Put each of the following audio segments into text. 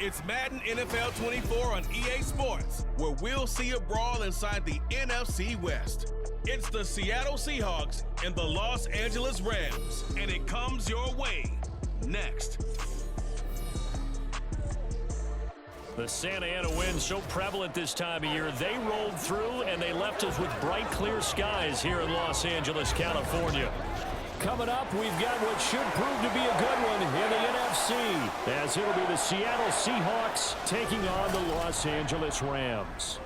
It's Madden NFL 24 on EA Sports, where we'll see a brawl inside the NFC West. It's the Seattle Seahawks and the Los Angeles Rams, and it comes your way next. The Santa Ana wind so prevalent this time of year, they rolled through and they left us with bright, clear skies here in Los Angeles, California. Coming up, we've got what should prove to be a good one in the NFC, as it'll be the Seattle Seahawks taking on the Los Angeles Rams.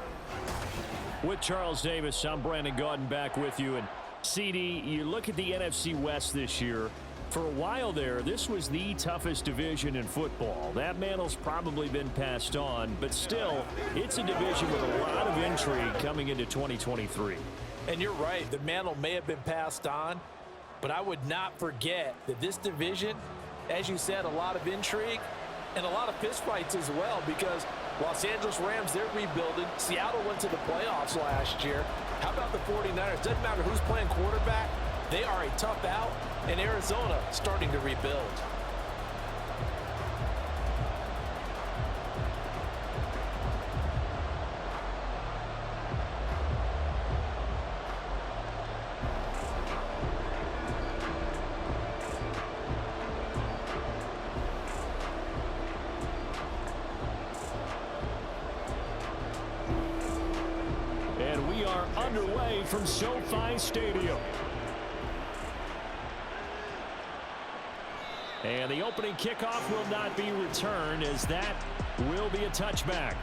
With Charles Davis, I'm Brandon Gaudin back with you. And CD, you look at the NFC West this year. For a while there, this was the toughest division in football. That mantle's probably been passed on, but still, it's a division with a lot of intrigue coming into 2023. And you're right, the mantle may have been passed on, but I would not forget that this division, as you said, a lot of intrigue and a lot of fistfights as well, because Los Angeles Rams, they're rebuilding. Seattle went to the playoffs last year. How about the 49ers? Doesn't matter who's playing quarterback. They are a tough out, and Arizona starting to rebuild. And we are underway from SoFi Stadium. And the opening kickoff will not be returned, as that will be a touchback.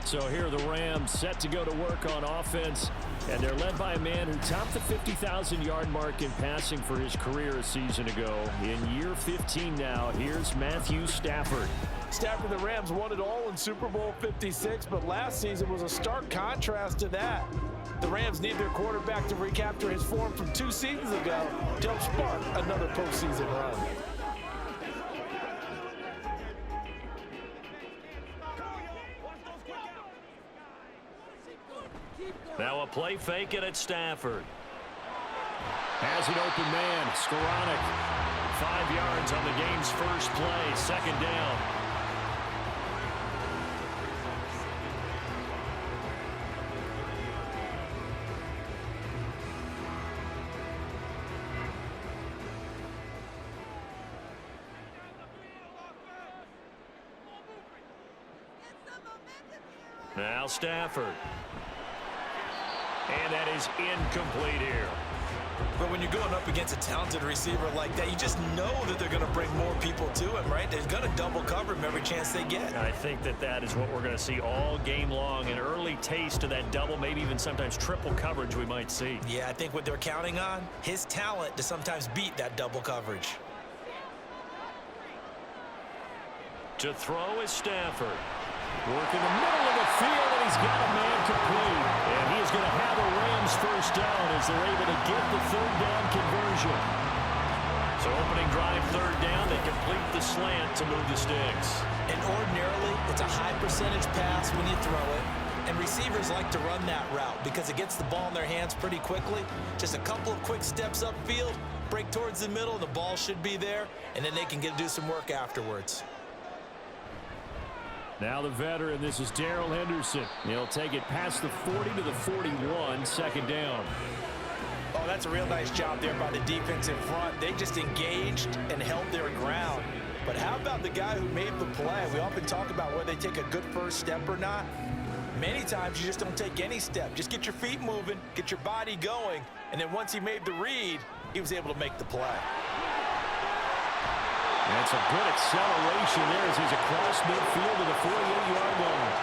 So here are the Rams set to go to work on offense, and they're led by a man who topped the 50,000-yard mark in passing for his career a season ago. In year 15 now, here's Matthew Stafford. Stafford, the Rams won it all in Super Bowl 56, but last season was a stark contrast to that. The Rams need their quarterback to recapture his form from 2 seasons ago to help spark another postseason run. Now a play fake it at Stafford. Has an open man, Skoranek. 5 yards on the game's first play, second down. Now Stafford. And that is incomplete here. But when you're going up against a talented receiver like that, you just know that they're going to bring more people to him, right? They're going to double cover him every chance they get. I think that is what we're going to see all game long. An early taste of that double, maybe even sometimes triple coverage we might see. Yeah, I think what they're counting on, his talent to sometimes beat that double coverage. To throw is Stafford. Work in the middle of the field, and he's got a man complete. And he is going to have a Rams first down as they're able to get the third down conversion. So opening drive, third down, they complete the slant to move the sticks. And ordinarily, it's a high percentage pass when you throw it. And receivers like to run that route because it gets the ball in their hands pretty quickly. Just a couple of quick steps upfield, break towards the middle, the ball should be there, and then they can do some work afterwards. Now the veteran, this is Darrell Henderson. He'll take it past the 40 to the 41, second down. Oh, that's a real nice job there by the defense in front. They just engaged and held their ground. But how about the guy who made the play? We often talk about whether they take a good first step or not. Many times you just don't take any step. Just get your feet moving, get your body going, and then once he made the read, he was able to make the play. That's a good acceleration there as he's across midfield to the 48-yard line.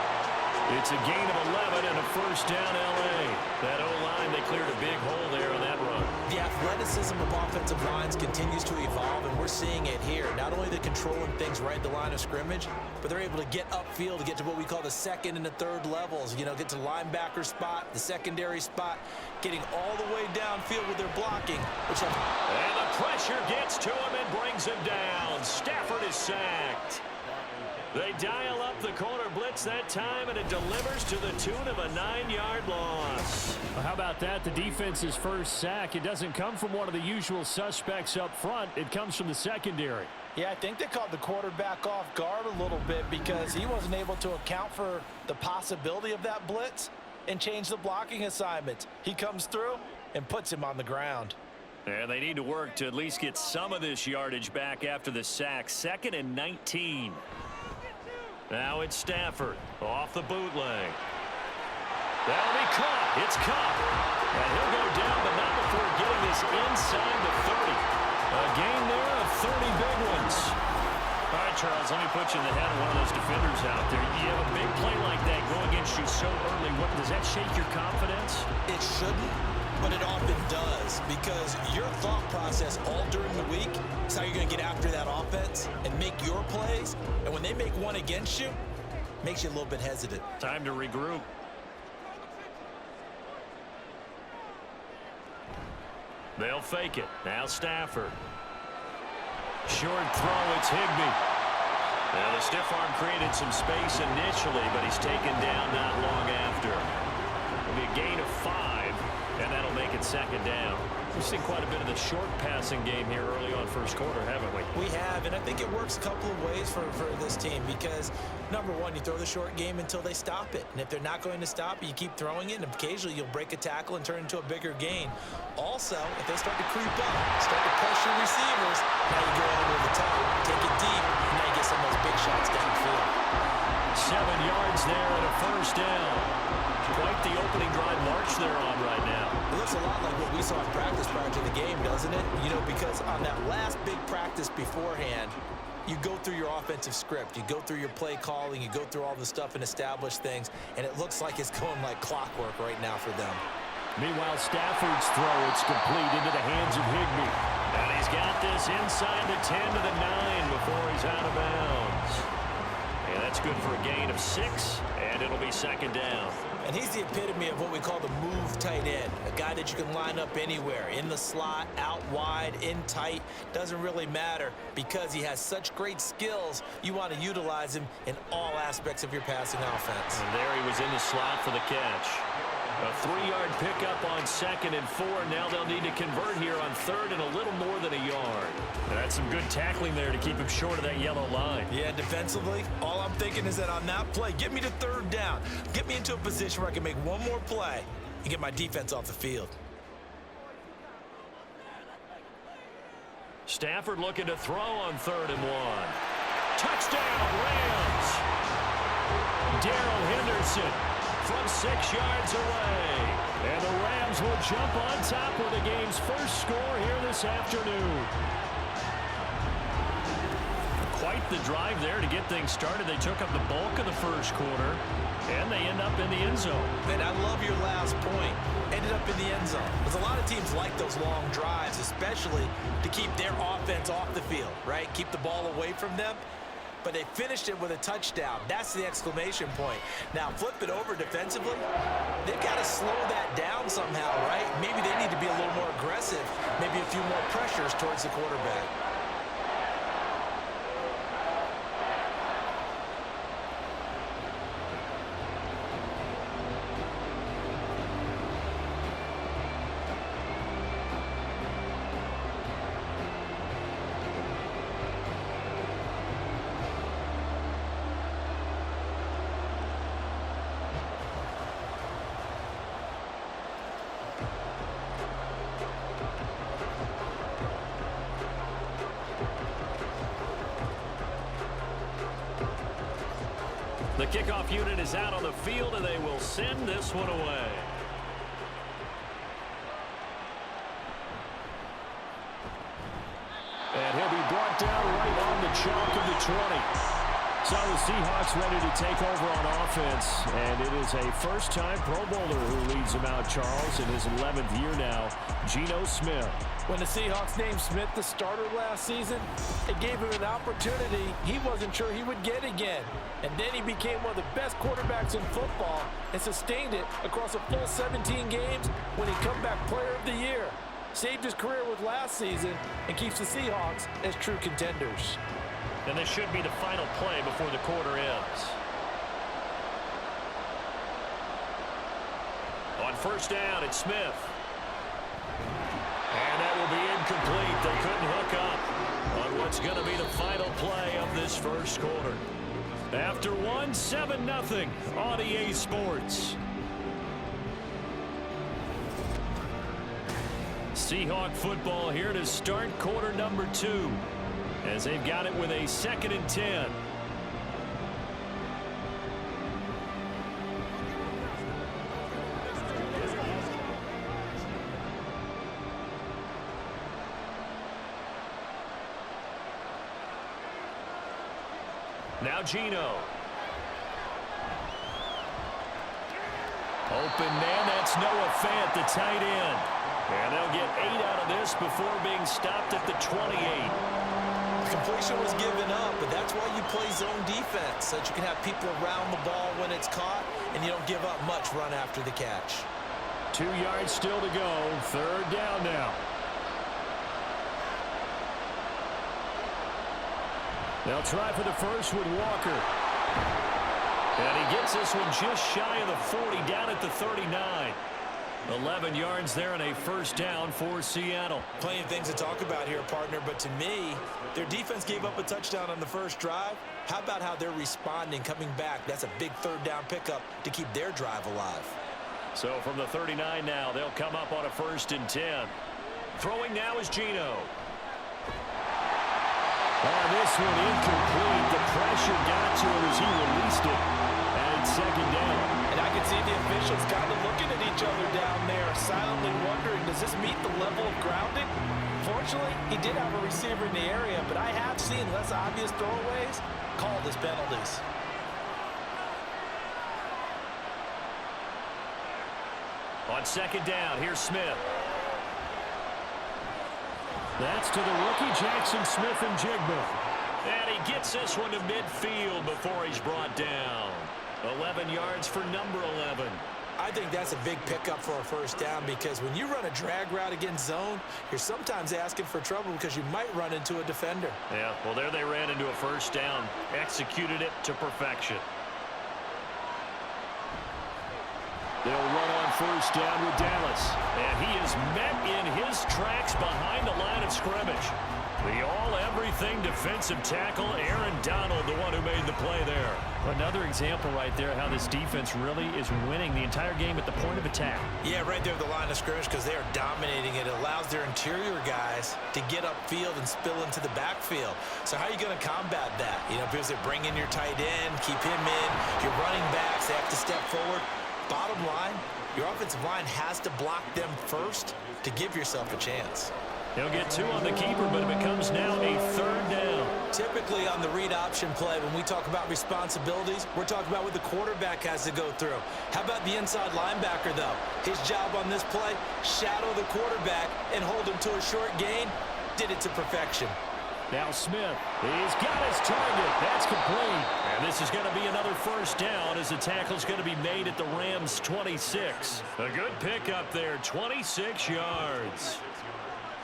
It's a gain of 11 and a first down L.A. That O-line, they cleared a big hole there on that run. The athleticism of offensive lines continues to evolve, and we're seeing it here. Not only the controlling things right at the line of scrimmage, but they're able to get upfield to get to what we call the second and the third levels. You know, get to the linebacker spot, the secondary spot, getting all the way downfield with their blocking. And the pressure gets to him and brings him down. Stafford is sacked. They dial up the corner blitz that time, and it delivers to the tune of a 9-yard loss. Well, how about that? The defense's first sack. It doesn't come from one of the usual suspects up front. It comes from the secondary. Yeah, I think they called the quarterback off guard a little bit because he wasn't able to account for the possibility of that blitz and change the blocking assignments. He comes through and puts him on the ground. And they need to work to at least get some of this yardage back after the sack. 2nd and 19. Now it's Stafford off the bootleg. That'll be caught. It's Cup. And he'll go down, but not before getting this inside the 30. A gain there of 30 big ones. All right, Charles, let me put you in the head of one of those defenders out there. You have a big play like that go against you so early. Does that shake your confidence? It shouldn't, but it often does because your thought process all during the week is how you're going to get after that offense and make your plays. And when they make one against you, it makes you a little bit hesitant. Time to regroup. They'll fake it. Now Stafford. Short throw, it's Higbee. Now the stiff arm created some space initially, but he's taken down not long after. It'll be a gain of 5, and that'll make it 2nd down. We've seen quite a bit of the short passing game here early on first quarter, haven't we? We have, and I think it works a couple of ways for this team because, number one, you throw the short game until they stop it. And if they're not going to stop it, you keep throwing it, and occasionally you'll break a tackle and turn it into a bigger gain. Also, if they start to creep up, start to pressure receivers, now you go over the top, take it deep, and now you get some of those big shots downfield. 7 yards there and a 1st down. Quite the opening drive march they're on right now. It looks a lot like what we saw in practice prior to the game, doesn't it? You know, because on that last big practice beforehand, you go through your offensive script. You go through your play calling. You go through all the stuff and establish things. And it looks like it's going like clockwork right now for them. Meanwhile, Stafford's throw, it's complete into the hands of Higbee. And he's got this inside the 10 to the 9 before he's out of bounds. And that's good for a gain of 6, and it'll be 2nd down. And he's the epitome of what we call the move tight end, a guy that you can line up anywhere, in the slot, out wide, in tight, doesn't really matter because he has such great skills. You want to utilize him in all aspects of your passing offense. And there he was in the slot for the catch. A 3-yard pickup on 2nd and 4. Now they'll need to convert here on 3rd and a little more than a yard. That's some good tackling there to keep him short of that yellow line. Yeah, defensively, all I'm thinking is that on that play, get me to 3rd down. Get me into a position where I can make one more play and get my defense off the field. Stafford looking to throw on 3rd and 1. Touchdown, Rams! Darrell Henderson from 6 yards away. And the Rams will jump on top with the game's first score here this afternoon. Quite the drive there to get things started. They took up the bulk of the first quarter, and they end up in the end zone. Man, I love your last point. Ended up in the end zone. Because a lot of teams like those long drives, especially to keep their offense off the field, right? Keep the ball away from them. But they finished it with a touchdown. That's the exclamation point. Now, flip it over defensively. They've got to slow that down somehow, right? Maybe they need to be a little more aggressive. Maybe a few more pressures towards the quarterback. The kickoff unit is out on the field, and they will send this one away. And he'll be brought down right on the chalk of the 20. So the Seahawks ready to take over on offense, and it is a first-time Pro Bowler who leads them out, Charles, in his 11th year now, Geno Smith. When the Seahawks named Smith the starter last season, it gave him an opportunity he wasn't sure he would get again. And then he became one of the best quarterbacks in football and sustained it across a full 17 games when he comeback player of the year. Saved his career with last season and keeps the Seahawks as true contenders. And this should be the final play before the quarter ends. On first down, it's Smith. And that will be incomplete. They couldn't hook up on what's going to be the final play of this first quarter. After 7-0 on EA Sports. Seahawk football here to start quarter number 2 as they've got it with a 2nd and 10. Now Geno. Open man, that's Noah Fant, the tight end. And they'll get 8 out of this before being stopped at the 28. Completion was given up, but that's why you play zone defense, so that you can have people around the ball when it's caught, and you don't give up much run after the catch. 2 yards still to go. 3rd down now. They'll try for the first with Walker. And he gets this one just shy of the 40, down at the 39. 11 yards there and a first down for Seattle. Plenty of things to talk about here, partner, but to me, their defense gave up a touchdown on the first drive. How about how they're responding, coming back? That's a big 3rd down pickup to keep their drive alive. So from the 39 now, they'll come up on a 1st and 10. Throwing now is Geno. Oh, this one incomplete. The pressure got to him as he released it. And it's 2nd down. And I can see the officials kind of looking at each other down there, silently wondering, does this meet the level of grounding? Fortunately, he did have a receiver in the area, but I have seen less obvious throwaways called as penalties. On 2nd down, here's Smith. That's to the rookie, Jackson Smith-Njigba. And he gets this one to midfield before he's brought down. 11 yards for number 11. I think that's a big pickup for a first down, because when you run a drag route against zone, you're sometimes asking for trouble because you might run into a defender. Yeah, well, there they ran into a first down. Executed it to perfection. They'll run on first down with Dallas. And he is met in his tracks behind the line of scrimmage. The all-everything defensive tackle, Aaron Donald, the one who made the play there. Another example right there how this defense really is winning the entire game at the point of attack. Yeah, right there at the line of scrimmage, because they are dominating it. It allows their interior guys to get upfield and spill into the backfield. So how are you going to combat that? You know, because they bring in your tight end, keep him in. Your running backs, they have to step forward. Bottom line, your offensive line has to block them first to give yourself a chance. He'll get 2 on the keeper, but it becomes now a 3rd down. Typically on the read option play, when we talk about responsibilities, we're talking about what the quarterback has to go through. How about the inside linebacker, though? His job on this play, shadow the quarterback and hold him to a short gain. Did it to perfection. Now Smith, he's got his target. That's complete. And this is going to be another first down as the tackle's going to be made at the Rams' 26. A good pickup there, 26 yards.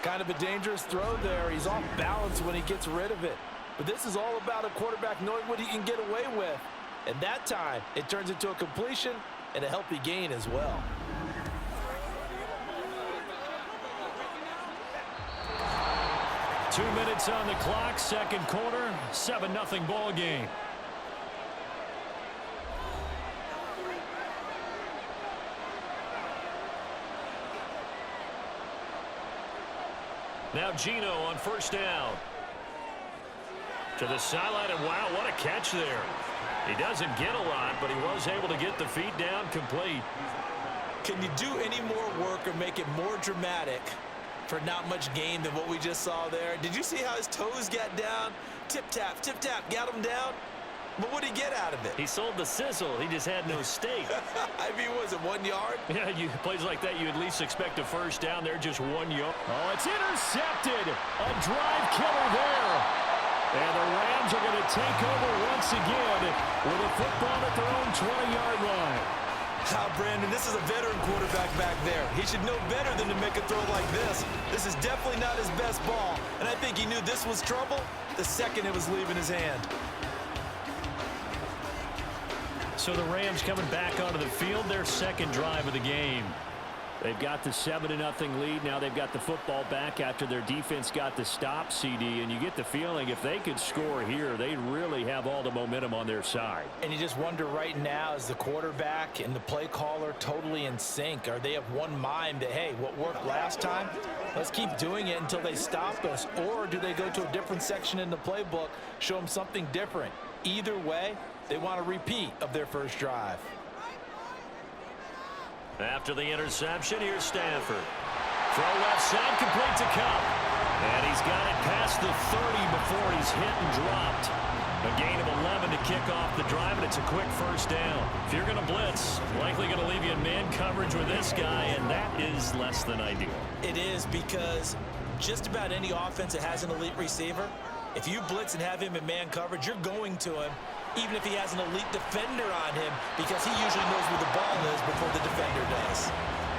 Kind of a dangerous throw there. He's off balance when he gets rid of it. But this is all about a quarterback knowing what he can get away with. And that time, it turns into a completion and a healthy gain as well. Two minutes on the clock, 2nd quarter, 7-0 ball game. Now Geno on first down. To the sideline, and wow, what a catch there. He doesn't get a lot, but he was able to get the feet down complete. Can you do any more work or make it more dramatic for not much gain than what we just saw there? Did you see how his toes got down? Tip-tap, got him down. But what did he get out of it? He sold the sizzle. He just had no steak. I mean, was it 1 yard? Yeah, plays like that, you at least expect a first down there, just 1 yard. Oh, it's intercepted. A drive killer there. And the Rams are going to take over once again with a football at their own 20-yard line. Brandon, this is a veteran quarterback back there. He should know better than to make a throw like this. This is definitely not his best ball, and I think he knew this was trouble the second it was leaving his hand. So the Rams coming back onto the field, their second drive of the game. They've got the 7-0 lead. Now they've got the football back after their defense got the stop, CD. And you get the feeling if they could score here, they'd really have all the momentum on their side. And you just wonder right now, is the quarterback and the play caller totally in sync? Are they of one mind that, hey, what worked last time, let's keep doing it until they stop us? Or do they go to a different section in the playbook, show them something different? Either way, they want a repeat of their first drive. After the interception, here's Stanford. Throw left side, complete to Cup. And he's got it past the 30 before he's hit and dropped. A gain of 11 to kick off the drive, and it's a quick first down. If you're going to blitz, likely going to leave you in man coverage with this guy, and that is less than ideal. It is, because just about any offense that has an elite receiver, if you blitz and have him in man coverage, you're going to him, even if he has an elite defender on him, because he usually knows where the ball is before the defender does.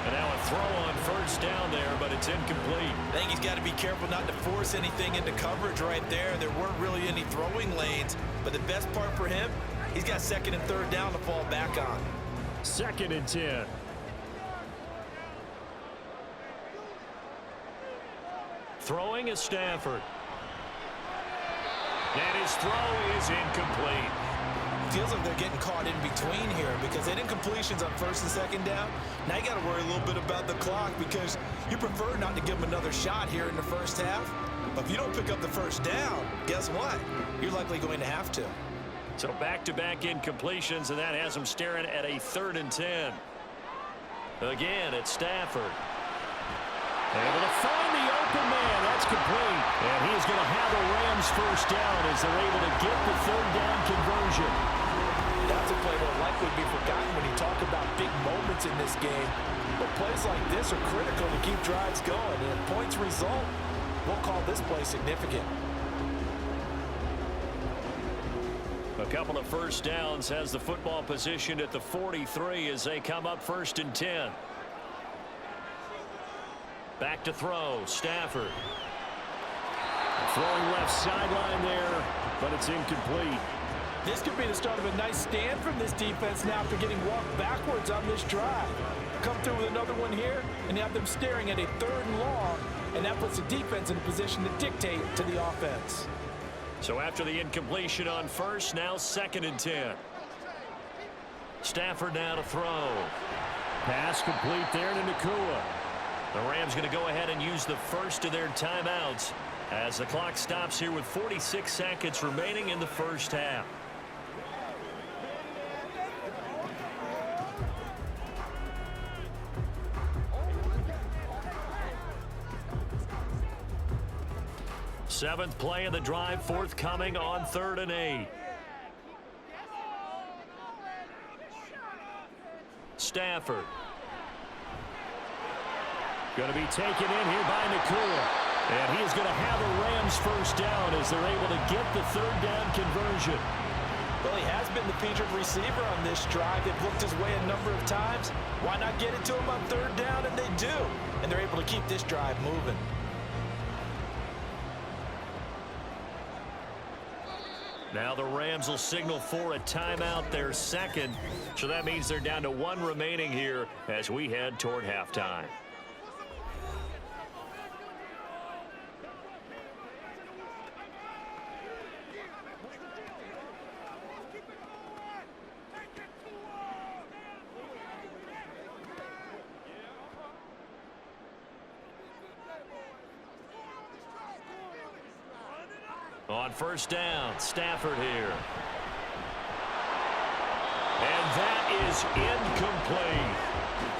And now a throw on first down there, but it's incomplete. I think he's got to be careful not to force anything into coverage right there. There weren't really any throwing lanes, but the best part for him, he's got second and third down to fall back on. 2nd and 10. Throwing is Stanford. And his throw is incomplete. Feels like they're getting caught in between here because they didn't completions on first and second down. Now you got to worry a little bit about the clock because you prefer not to give them another shot here in the first half. But if you don't pick up the first down, guess what? You're likely going to have to. So back-to-back incompletions, and that has them staring at a 3rd and 10. Again, it's Stafford. Able to find the open man. That's complete. And he's going to have the Rams first down as they're able to get the 3rd down conversion. That's a play that will likely be forgotten when you talk about big moments in this game. But plays like this are critical to keep drives going. And if points result, we'll call this play significant. A couple of first downs has the football positioned at the 43 as they come up 1st and 10. Back to throw, Stafford. Throwing left sideline there, but it's incomplete. This could be the start of a nice stand from this defense now after getting walked backwards on this drive. Come through with another one here, and you have them staring at a 3rd and long, and that puts the defense in a position to dictate to the offense. So after the incompletion on first, now 2nd and 10. Stafford now to throw. Pass complete there to Nakua. The Rams going to go ahead and use the first of their timeouts as the clock stops here with 46 seconds remaining in the first half. Seventh play of the drive forthcoming on 3rd and 8. Stafford. Going to be taken in here by Nakua. And he is going to have the Rams first down as they're able to get the 3rd down conversion. Well, he has been the featured receiver on this drive. They've looked his way a number of times. Why not get it to him on 3rd down? And they do. And they're able to keep this drive moving. Now the Rams will signal for a timeout, their second. So that means they're down to 1 remaining here as we head toward halftime. On first down, Stafford here. And that is incomplete.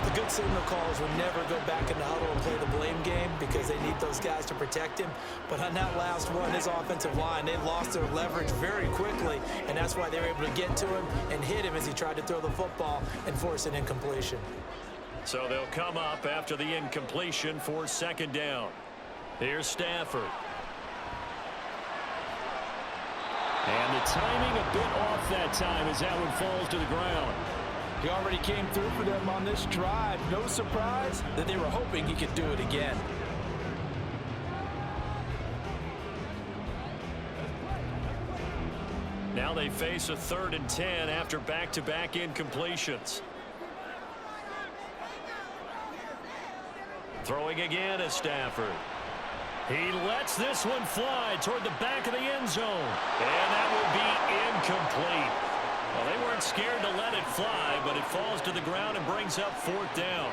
The good signal calls will never go back in the huddle and play the blame game because they need those guys to protect him. But on that last one, his offensive line, they lost their leverage very quickly, and that's why they were able to get to him and hit him as he tried to throw the football and force an incompletion. So they'll come up after the incompletion for 2nd down. Here's Stafford. And the timing a bit off that time as that one falls to the ground. He already came through for them on this drive. No surprise that they were hoping he could do it again. Now they face a 3rd and 10 after back-to-back incompletions. Throwing again is Stafford. He lets this one fly toward the back of the end zone. And that will be incomplete. Well, they weren't scared to let it fly, but it falls to the ground and brings up 4th down.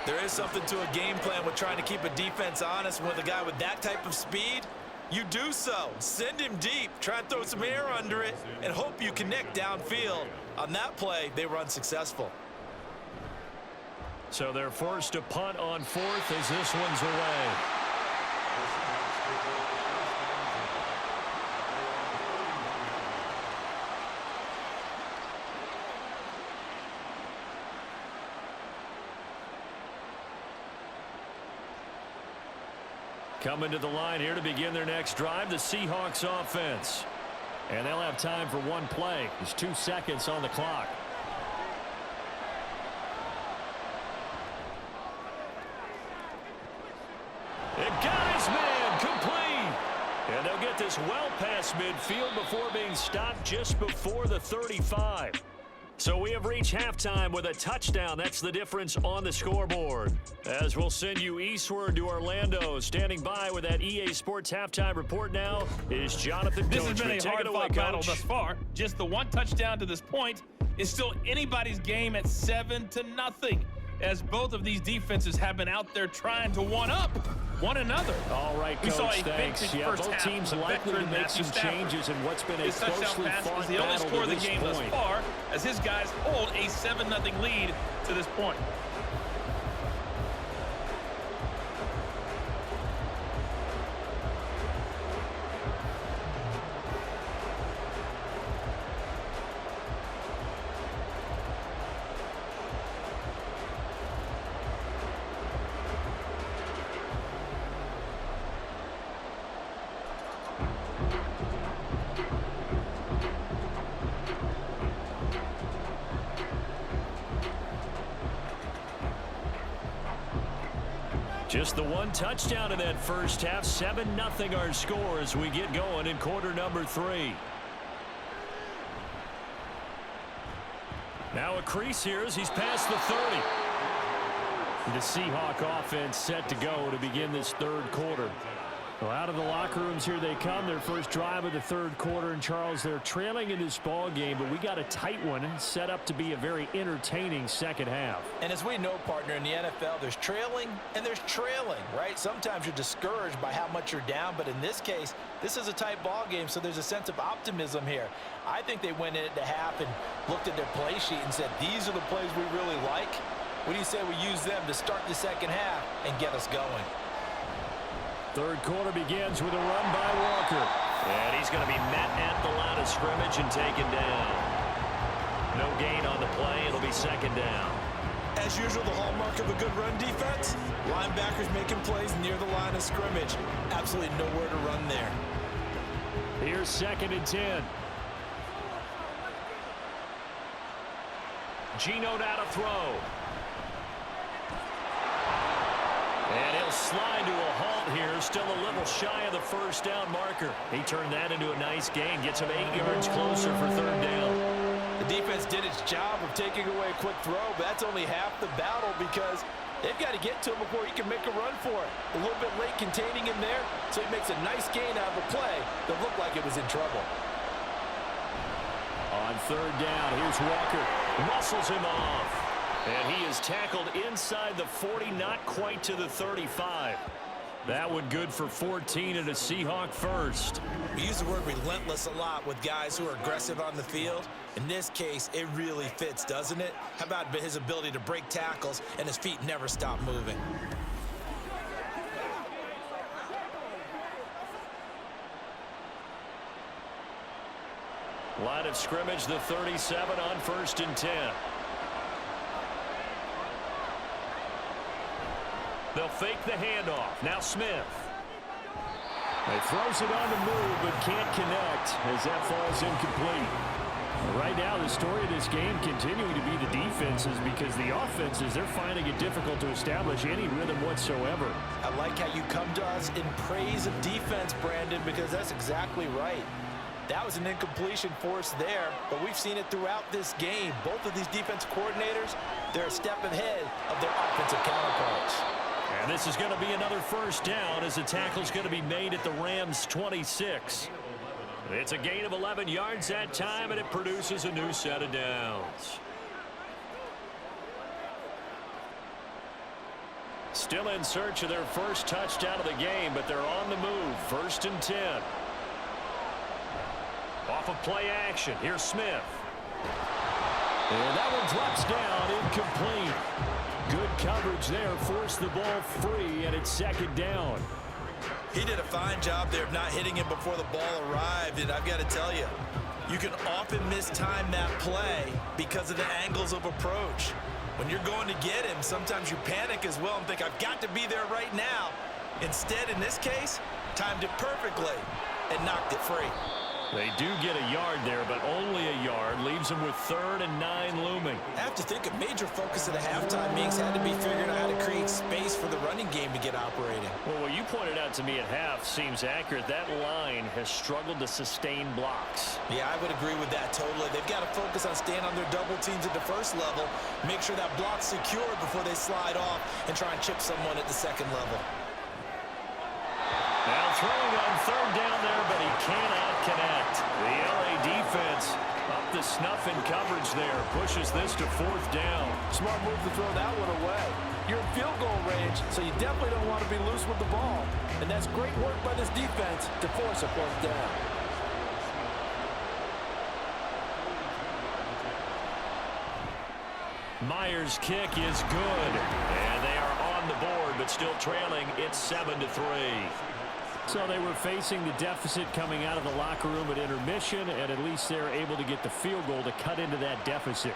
There is something to a game plan with trying to keep a defense honest. With a guy with that type of speed, you do so. Send him deep. Try and throw some air under it and hope you connect downfield. On that play, they were unsuccessful. So they're forced to punt on 4th as this one's away. Coming to the line here to begin their next drive, the Seahawks offense. And they'll have time for one play. There's 2 seconds on the clock. It got his man complete. And they'll get this well past midfield before being stopped just before the 35. So we have reached halftime with a touchdown. That's the difference on the scoreboard. As we'll send you eastward to Orlando. Standing by with that EA Sports halftime report now is Jonathan Coachman. This has been a hard-fought battle thus far. Just the one touchdown to this point is still anybody's game at 7-0, as both of these defenses have been out there trying to one-up one another. All right, Coach, we saw a thanks. Yeah, both teams likely to make some changes in what's been a closely fought the only battle score to of the game this thus point. far, as his guys hold a 7-0 lead to this point. Just the one touchdown in that first half. 7-0 our score as we get going in quarter number 3. Now a crease here as he's past the 30. The Seahawk offense set to go to begin this 3rd quarter. Well, out of the locker rooms here they come. Their first drive of the 3rd quarter. And Charles, they're trailing in this ball game, but we got a tight one set up to be a very entertaining second half. And as we know, partner, in the NFL, there's trailing and there's trailing, right? Sometimes you're discouraged by how much you're down, but in this case, this is a tight ball game, so there's a sense of optimism here. I think they went in at the half and looked at their play sheet and said, these are the plays we really like. What do you say we use them to start the second half and get us going? 3rd quarter begins with a run by Walker. And he's going to be met at the line of scrimmage and taken down. No gain on the play. It'll be 2nd down. As usual, the hallmark of a good run defense, linebackers making plays near the line of scrimmage. Absolutely nowhere to run there. Here's 2nd and 10. Geno now to throw. And he'll slide to a halt here. Still a little shy of the first down marker. He turned that into a nice gain. Gets him 8 yards closer for 3rd down. The defense did its job of taking away a quick throw, but that's only half the battle because they've got to get to him before he can make a run for it. A little bit late containing him there, so he makes a nice gain out of a play that looked like it was in trouble. On 3rd down, here's Walker. Muscles him off. And he is tackled inside the 40, not quite to the 35. That one good for 14 and a Seahawk first. We use the word relentless a lot with guys who are aggressive on the field. In this case, it really fits, doesn't it? How about his ability to break tackles and his feet never stop moving? Line of scrimmage, the 37 on 1st and 10. They'll fake the handoff. Now Smith. He throws it on the move, but can't connect as that falls incomplete. Right now, the story of this game continuing to be the defenses, because the offenses, they're finding it difficult to establish any rhythm whatsoever. I like how you come to us in praise of defense, Brandon, because that's exactly right. That was an incompletion for us there, but we've seen it throughout this game. Both of these defense coordinators, they're a step ahead of their offensive counterparts. And this is going to be another first down as the tackle's going to be made at the Rams' 26. It's a gain of 11 yards that time, and it produces a new set of downs. Still in search of their first touchdown of the game, but they're on the move. 1st and 10. Off of play action. Here's Smith. And that one drops down, incomplete. Good coverage there. Forced the ball free, and it's 2nd down. He did a fine job there of not hitting him before the ball arrived, and I've got to tell you, you can often mistime that play because of the angles of approach. When you're going to get him, sometimes you panic as well and think, I've got to be there right now. Instead, in this case, timed it perfectly and knocked it free. They do get a yard there, but only a yard. Leaves them with 3rd and 9 looming. I have to think a major focus of the halftime meetings had to be figuring out how to create space for the running game to get operating. Well, what you pointed out to me at half seems accurate. That line has struggled to sustain blocks. Yeah, I would agree with that totally. They've got to focus on staying on their double teams at the first level, make sure that block's secured before they slide off and try and chip someone at the second level. Now throwing on 3rd down there, but he cannot connect. The LA defense up to snuff in coverage there. Pushes this to 4th down. Smart move to throw that one away. You're in field goal range, so you definitely don't want to be loose with the ball. And that's great work by this defense to force a 4th down. Myers' kick is good. And they are on the board, but still trailing. It's 7-3. So they were facing the deficit coming out of the locker room at intermission, and at least they're able to get the field goal to cut into that deficit.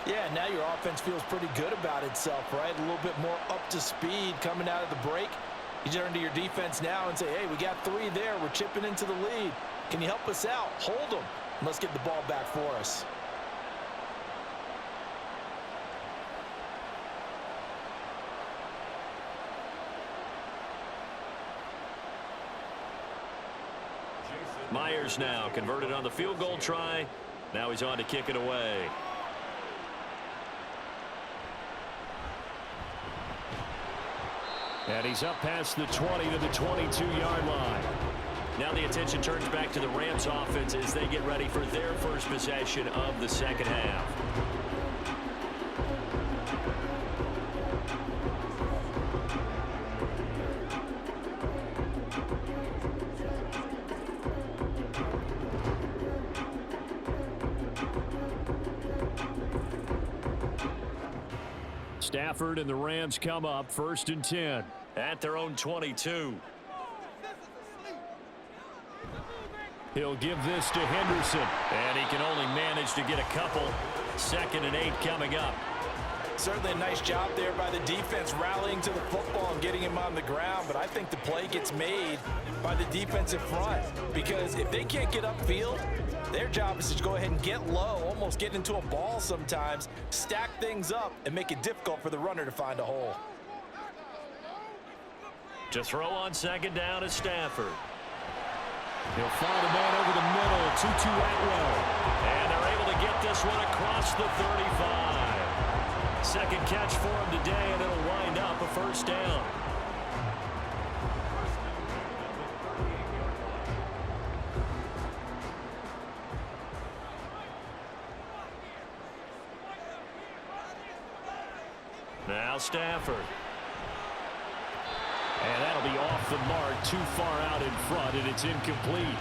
Yeah, now your offense feels pretty good about itself, right? A little bit more up to speed coming out of the break. You turn to your defense now and say, hey, we got 3 there. We're chipping into the lead. Can you help us out? Hold them. Let's get the ball back for us. Myers now converted on the field goal try. Now he's on to kick it away. And he's up past the 20 to the 22-yard line. Now the attention turns back to the Rams offense as they get ready for their first possession of the 2nd half. Stafford and the Rams come up 1st and 10. At their own 22. He'll give this to Henderson. And he can only manage to get a couple. 2nd and 8 coming up. Certainly a nice job there by the defense rallying to the football and getting him on the ground, but I think the play gets made by the defensive front, because if they can't get upfield, their job is to go ahead and get low, almost get into a ball sometimes, stack things up, and make it difficult for the runner to find a hole. To throw on 2nd down is Stafford. He'll find a man over the middle, Tutu Atwell. And they're able to get this one across the 35. 2nd catch for him today, and it'll wind up a 1st down. Now Stafford. And that'll be off the mark, too far out in front, and it's incomplete.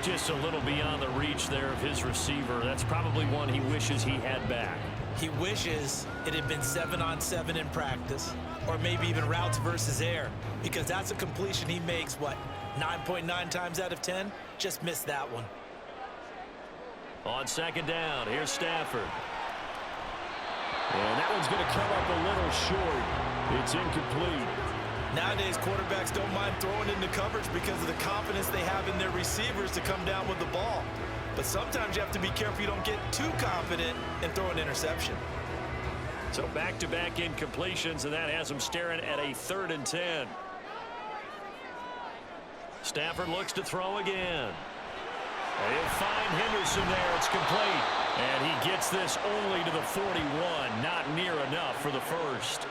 Just a little beyond the reach there of his receiver. That's probably one he wishes he had back. He wishes it had been 7-on-7 in practice, or maybe even routes versus air, because that's a completion he makes, what, 9.9 times out of 10? Just missed that one. On 2nd down, here's Stafford. And that one's going to come up a little short. It's incomplete. Nowadays, quarterbacks don't mind throwing into coverage because of the confidence they have in their receivers to come down with the ball. but sometimes you have to be careful you don't get too confident and throw an interception. So back-to-back incompletions, and that has them staring at a 3rd and 10. Stafford looks to throw again. He'll find Henderson there. It's complete. And he gets this only to the 41. Not near enough for the first.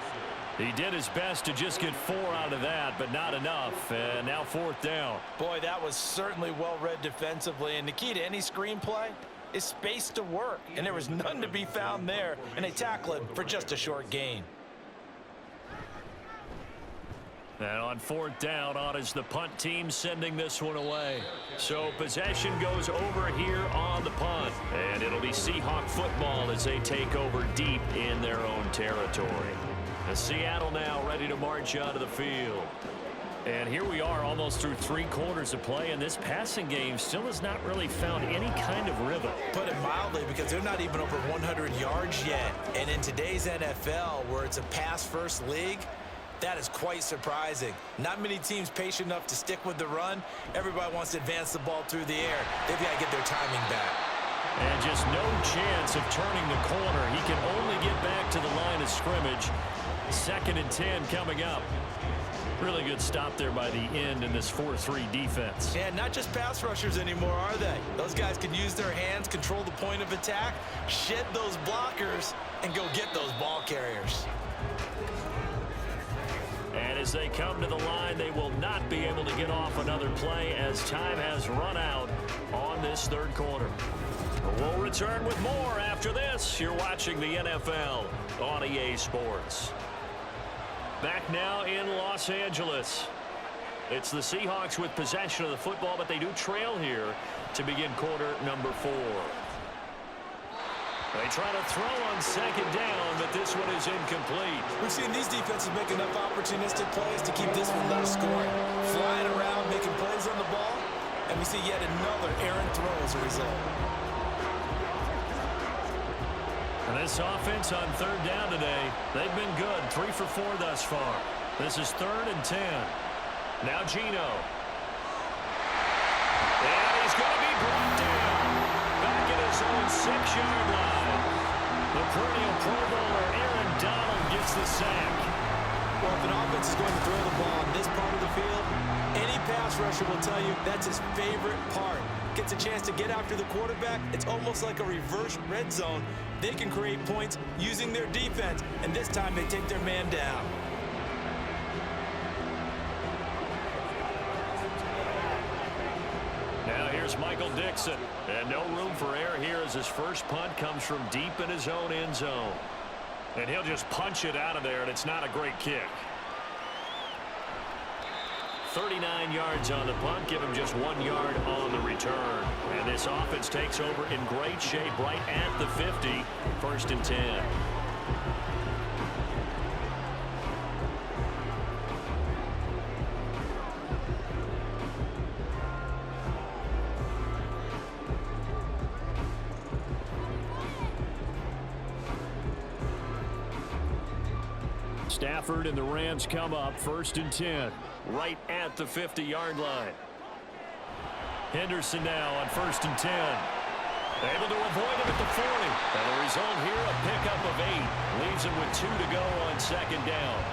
He did his best to just get 4 out of that, but not enough. And now 4th down. Boy, that was certainly well-read defensively. And the key to any screenplay is space to work. And there was none to be found there. And they tackle him for just a short gain. And on 4th down, on is the punt team sending this one away. So possession goes over here on the punt. And it'll be Seahawk football as they take over deep in their own territory. And Seattle now ready to march onto the field. And here we are almost through 3 quarters of play, and this passing game still has not really found any kind of rhythm. Put it mildly, because they're not even over 100 yards yet. And in today's NFL, where it's a pass-first league, that is quite surprising. Not many teams patient enough to stick with the run. Everybody wants to advance the ball through the air. They've got to get their timing back. And just no chance of turning the corner. He can only get back to the line of scrimmage. 2nd and 10 coming up. Really good stop there by the end in this 4-3 defense. Yeah, not just pass rushers anymore, are they? Those guys can use their hands, control the point of attack, shed those blockers, and go get those ball carriers. And as they come to the line, they will not be able to get off another play as time has run out on this 3rd quarter. We'll return with more after this. You're watching the NFL on EA Sports. Back now in Los Angeles. It's the Seahawks with possession of the football, but they do trail here to begin quarter number 4. They try to throw on 2nd down, but this one is incomplete. We've seen these defenses make enough opportunistic plays to keep this one low scoring. Flying around, making plays on the ball, and we see yet another errant throw as a result. And this offense on 3rd down today, they've been good. 3 for 4 thus far. This is 3rd and 10. Now Gino. And he's going to be brought down. Back at his own 6-yard line. The perennial Pro Bowler Aaron Donald gets the sack. Well, if an offense is going to throw the ball on this part of the field, any pass rusher will tell you that's his favorite part. Gets a chance to get after the quarterback. It's almost like a reverse red zone. They can create points using their defense, and this time they take their man down. Now here's Michael Dixon. And no room for error here as his first punt comes from deep in his own end zone. And he'll just punch it out of there, and it's not a great kick. 39 yards on the punt, give him just 1 yard on the return. And this offense takes over in great shape right at the 50, 1st and 10. Stafford and the Rams come up 1st and 10 right at the 50-yard line. Henderson now on 1st and 10. Able to avoid him at the 40. And the result here, a pickup of 8. Leaves him with 2 to go on 2nd down.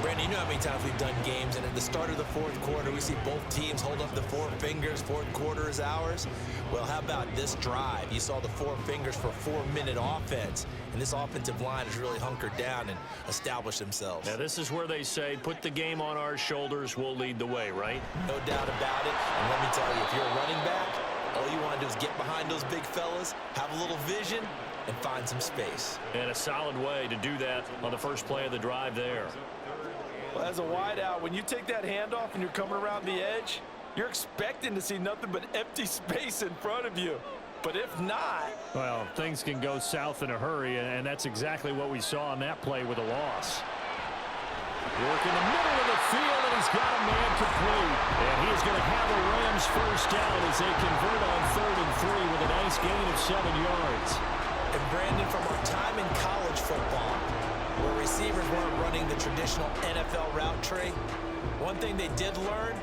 Brandon, you know how many times we've done games, and at the start of the 4th quarter, we see both teams hold up the 4 fingers. 4th quarter is ours. Well, how about this drive? You saw the 4 fingers for 4-minute offense, and this offensive line has really hunkered down and established themselves. Now, this is where they say, put the game on our shoulders, we'll lead the way, right? No doubt about it. And let me tell you, if you're a running back, all you want to do is get behind those big fellas, have a little vision, and find some space. And a solid way to do that on the first play of the drive there. Well, as a wideout, when you take that handoff and you're coming around the edge, you're expecting to see nothing but empty space in front of you. But if not... Well, things can go south in a hurry, and that's exactly what we saw on that play with a loss. Work in the middle of the field, and he's got a man complete. And he is going to have the Rams first down as they convert on 3rd and 3 with a nice gain of 7 yards. And Brandon, from our time in college football, where receivers weren't running the traditional NFL route tree, one thing they did learn,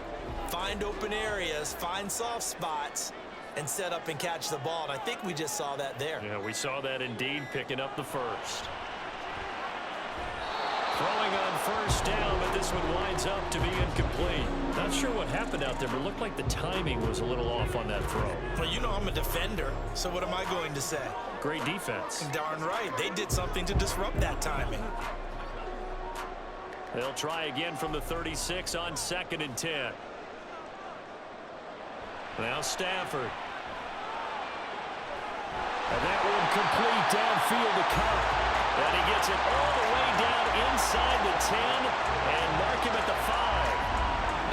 find open areas, find soft spots, and set up and catch the ball. And I think we just saw that there. Yeah, we saw that indeed, picking up the first. Throwing on first down, but this one winds up to be incomplete. Not sure what happened out there, but it looked like the timing was a little off on that throw. Well, you know I'm a defender, so what am I going to say? Great defense. Darn right. They did something to disrupt that timing. They'll try again from the 36 on 2nd and 10. Now Stafford. And that one complete downfield to Cup. And he gets it all the way down inside the 10 and mark him at the 5.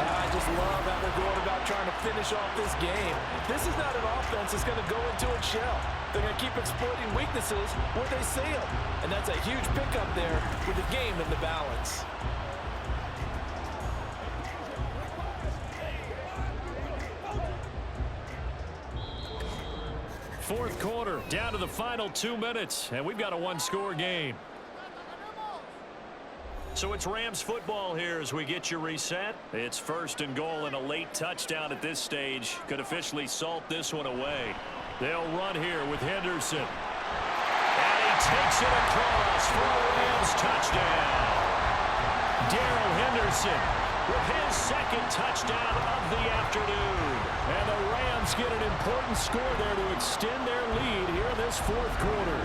I just love how they're going about trying to finish off this game. This is not an offense that's going to go into its shell. They're going to keep exploiting weaknesses where they see them. And that's a huge pickup there with the game in the balance. Fourth quarter, down to the final 2 minutes, and we've got a one-score game. So it's Rams football here as we get you reset. It's 1st and goal, and a late touchdown at this stage could officially salt this one away. They'll run here with Henderson. And he takes it across for a Rams touchdown. Darrell Henderson with his 2nd touchdown of the afternoon. And the Rams get an important score there to extend their lead here in this 4th quarter.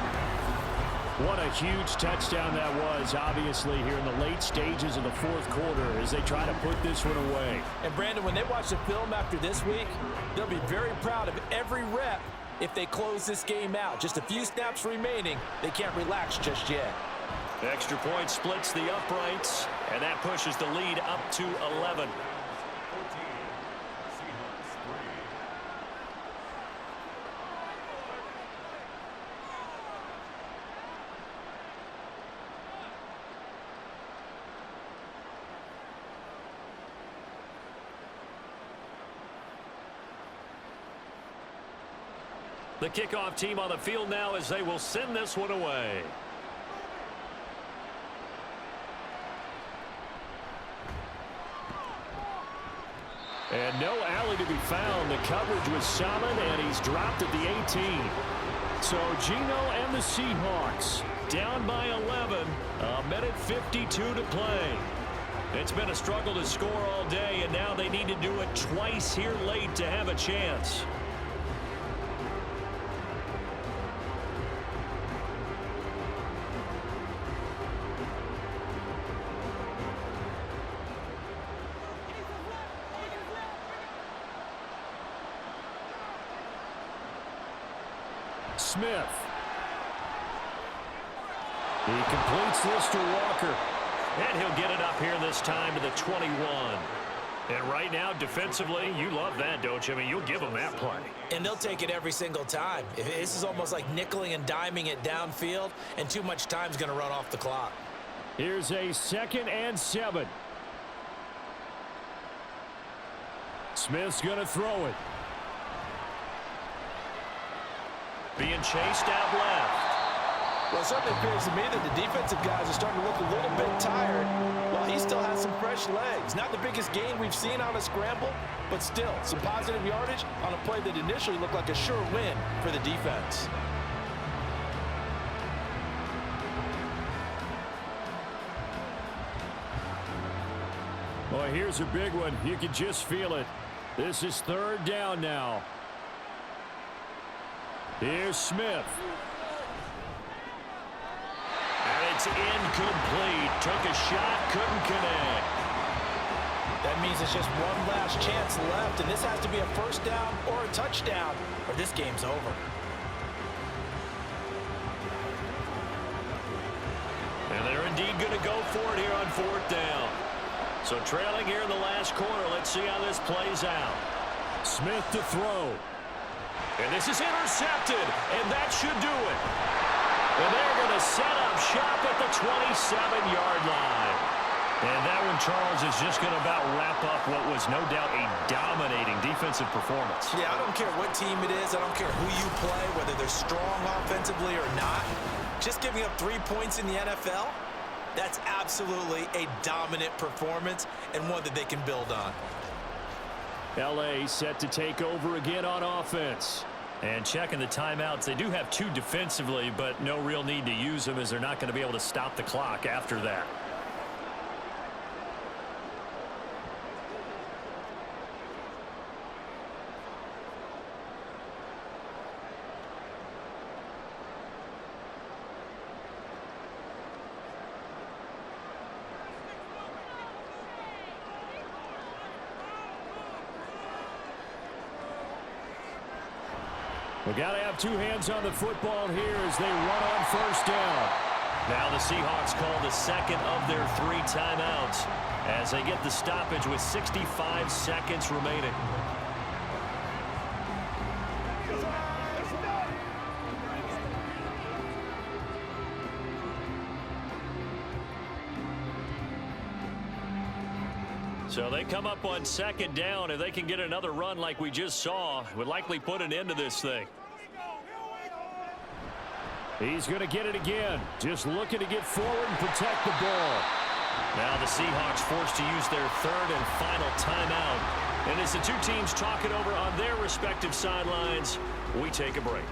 What a huge touchdown that was, obviously, here in the late stages of the 4th quarter as they try to put this one away. And, Brandon, when they watch the film after this week, they'll be very proud of every rep if they close this game out. Just a few snaps remaining. They can't relax just yet. Extra point splits the uprights, and that pushes the lead up to 11. The kickoff team on the field now as they will send this one away. And no alley to be found. The coverage was solid, and he's dropped at the 18. So Geno and the Seahawks down by 11. A minute 52 to play. It's been a struggle to score all day, and now they need to do it twice here late to have a chance. Smith. He completes this to Walker. And he'll get it up here this time to the 21. And right now, defensively, you love that, don't you? I mean, you'll give them that play. And they'll take it every single time. This is almost like nickeling and diming it downfield, and too much time's going to run off the clock. Here's a 2nd and 7. Smith's going to throw it. Being chased out left. Well, it certainly appears to me that the defensive guys are starting to look a little bit tired while he still has some fresh legs. Not the biggest gain we've seen on a scramble, but still some positive yardage on a play that initially looked like a sure win for the defense. Boy, here's a big one. You can just feel it. This is 3rd down now. Here's Smith. And it's incomplete. Took a shot, couldn't connect. That means it's just one last chance left, and this has to be a 1st down or a touchdown, or this game's over. And they're indeed going to go for it here on 4th down. So trailing here in the last quarter, let's see how this plays out. Smith to throw. And this is intercepted, and that should do it. And they're going to set up shop at the 27-yard line. And that one, Charles, is just going to about wrap up what was no doubt a dominating defensive performance. Yeah, I don't care what team it is. I don't care who you play, whether they're strong offensively or not. Just giving up 3 points in the NFL, that's absolutely a dominant performance and one that they can build on. L.A. set to take over again on offense. And checking the timeouts, they do have 2 defensively, but no real need to use them as they're not going to be able to stop the clock after that. We got to have 2 hands on the football here as they run on first down. Now the Seahawks call the second of their 3 timeouts as they get the stoppage with 65 seconds remaining. So they come up on second down. If they can get another run like we just saw, would likely put an end to this thing. He's going to get it again. Just looking to get forward and protect the ball. Now the Seahawks forced to use their 3rd and final timeout. And as the 2 teams talk it over on their respective sidelines, we take a break.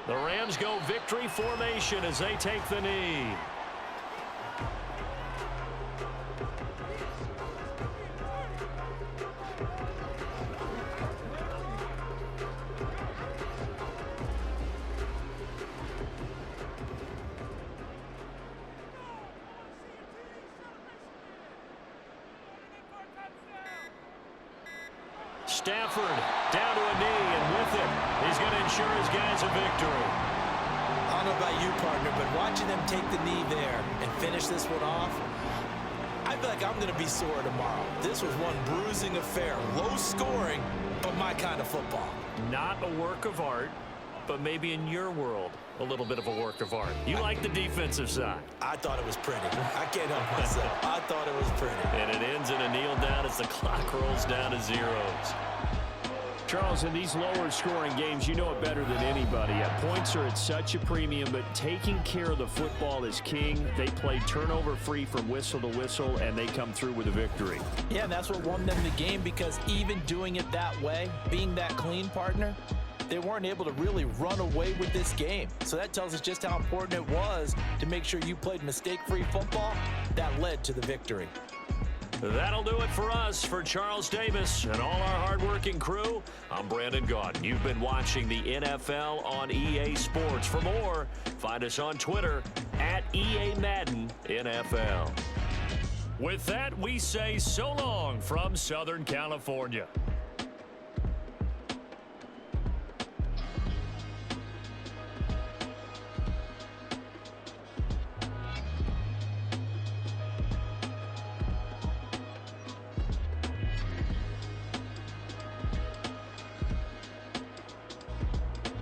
The Rams go victory formation as they take the knee. Stafford down to a knee, and with it, he's going to ensure his guys a victory. I don't know about you, partner, but watching them take the knee there and finish this one off, I feel like I'm going to be sore tomorrow. This was one bruising affair, low scoring, but my kind of football. Not a work of art, but maybe in your world, a little bit of a work of art. You like the defensive side. I thought it was pretty. I can't help myself. I thought it was pretty. And it ends in a kneel down as the clock rolls down to zeros. Charles, in these lower scoring games, you know it better than anybody. Points are at such a premium, but taking care of the football is king. They play turnover free from whistle to whistle, and they come through with a victory. Yeah, and that's what won them the game, because even doing it that way, being that clean, partner, they weren't able to really run away with this game. So that tells us just how important it was to make sure you played mistake-free football. That led to the victory. That'll do it for us. For Charles Davis and all our hardworking crew, I'm Brandon Gaudin. You've been watching the NFL on EA Sports. For more, find us on Twitter at EA Madden NFL. With that, we say so long from Southern California.